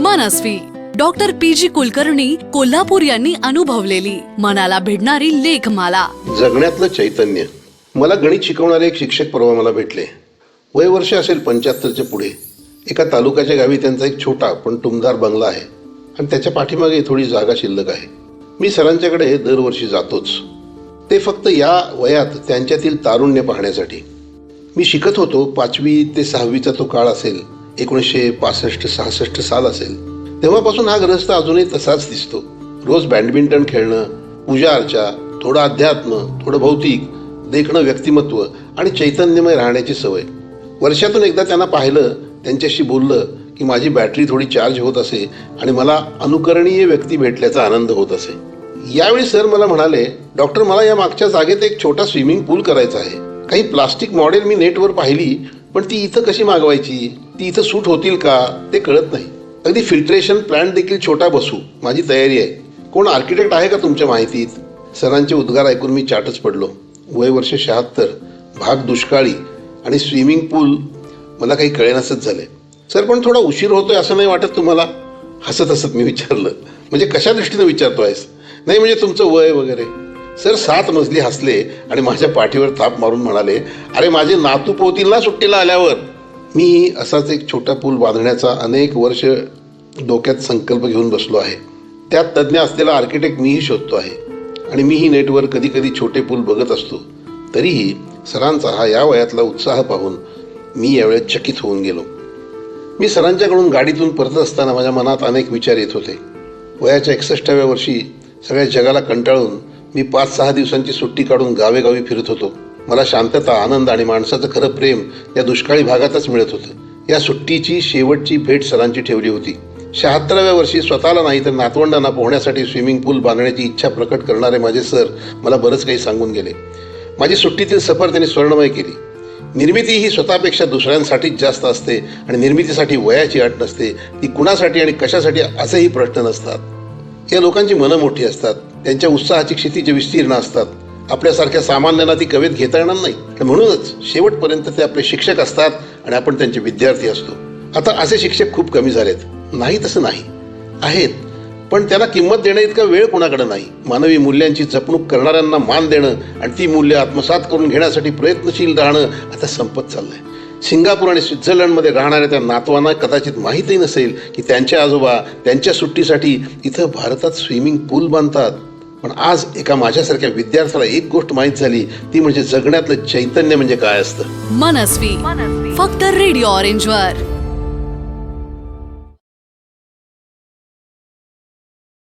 मनस्वी doctor PG. Kulkarni Kolhapur यांनी अनुभवलेली मनाला भिडणारी लेखमाला. जगण्यातलं चैतन्य. मला गणित शिकवणारे एक शिक्षक परवा मला भेटले. वय वर्ष असेल 75च्या पुढे. एका तालुक्याच्या गावी त्यांचा एक छोटा पण टुमदार बंगला आहे आणि त्याच्या पाठीमागे थोडी जागा शिल्लक आहे. मी सरांच्याकडे दरवर्षी जातोच, ते फक्त या वयात त्यांच्यातील तारुण्य पाहण्यासाठी. मी शिकत होतो, 5वी ते 6वीचा तो काळ असेल, 1965-66 साल असेल. तेव्हापासून हा गृहस्थ अजूनही तसाच दिसतो. रोज बॅडमिंटन खेळणं, पूजा अर्चा, थोडं अध्यात्म, थोडं भौतिक, देखणं व्यक्तिमत्व आणि चैतन्यमय राहण्याची सवय. वर्षातून एकदा त्यांना पाहिलं, त्यांच्याशी बोललं की माझी बॅटरी थोडी चार्ज होत असे आणि मला अनुकरणीय व्यक्ती भेटल्याचा आनंद होत असे. यावेळी सर मला म्हणाले, डॉक्टर, मला या मागच्या जागेत एक छोटा स्विमिंग पूल करायचा आहे. काही प्लास्टिक मॉडेल मी नेटवर पाहिली, पण ती इथं कशी मागवायची, ती इथं सूट होतील का ते कळत नाही. अगदी फिल्ट्रेशन प्लांट देखील छोटा बसू, माझी तयारी आहे. कोण आर्किटेक्ट आहे का तुमच्या माहितीत? सरांचे उद्गार ऐकून मी चाटच पडलो. वय वर्ष 76, भाग दुष्काळी आणि स्विमिंग पूल मला काही कळेनासच झाले. सर, पण थोडा उशीर होतोय असं नाही वाटत तुम्हाला? हसत हसत मी विचारलं, म्हणजे कशा दृष्टीने विचारतोयस? नाही म्हणजे तुमचं वय वगैरे. सर 7 मजली हसले आणि माझ्या पाठीवर थाप मारून म्हणाले, अरे माझे नातू पोहतील ना सुट्टीला आल्यावर. मी असाच एक छोटा पूल बांधण्याचा अनेक वर्ष डोक्यात संकल्प घेऊन बसलो आहे. त्यात तज्ज्ञ असलेला आर्किटेक्ट मीही शोधतो आहे आणि मीही नेटवर कधी कधी छोटे पूल बघत असतो. तरीही सरांचा हा या वयातला उत्साह पाहून मी यावेळेस चकित होऊन गेलो. मी सरांच्याकडून गाडीतून परत असताना माझ्या मनात अनेक विचार येत होते. वयाच्या 61व्या वर्षी सगळ्या जगाला कंटाळून मी 5-6 दिवसांची सुट्टी काढून गावेगावी फिरत होतो. मला शांतता, आनंद आणि माणसाचं खरं प्रेम या दुष्काळी भागातच मिळत होतं. या सुट्टीची शेवटची भेट सरांची ठेवली होती. 76व्या वर्षी स्वतःला नाही तर नातवंडांना पोहण्यासाठी स्विमिंग पूल बांधण्याची इच्छा प्रकट करणारे माझे सर मला बरंच काही सांगून गेले. माझी सुट्टीतील सफर त्यांनी स्वर्णमय केली. निर्मिती ही स्वतःपेक्षा दुसऱ्यांसाठीच जास्त असते आणि निर्मितीसाठी वयाची अट नसते. ती कुणासाठी आणि कशासाठी असेही प्रश्न नसतात. या लोकांची मनं मोठी असतात, त्यांच्या उत्साहाची क्षितिज विस्तीर्ण असतात. आपल्यासारख्या सामान्यांना ती कवेत घेता येणार नाही. म्हणूनच शेवटपर्यंत ते आपले शिक्षक असतात आणि आपण त्यांचे विद्यार्थी असतो. आता असे शिक्षक खूप कमी झालेत. नाही तसं नाही, आहेत, पण त्यांना किंमत देण्या इतका वेळ कोणाकडे नाही. मानवी मूल्यांची जपणूक करणाऱ्यांना मान देणं आणि ती मूल्य आत्मसात करून घेण्यासाठी प्रयत्नशील राहणं आता संपत चाललंय. सिंगापूर आणि स्वित्झर्लंडमध्ये राहणाऱ्या त्या नातवांना कदाचित माहीतही नसेल की त्यांचे आजोबा त्यांच्या सुट्टीसाठी इथं भारतात स्विमिंग पूल बांधतात. पण आज एका माझ्यासारख्या विद्यार्थ्याला एक गोष्ट माहीत झाली, ती म्हणजे जगण्यातलं चैतन्य म्हणजे काय असतं. मनस्वी फक्त रेडिओ ऑरेंजवर.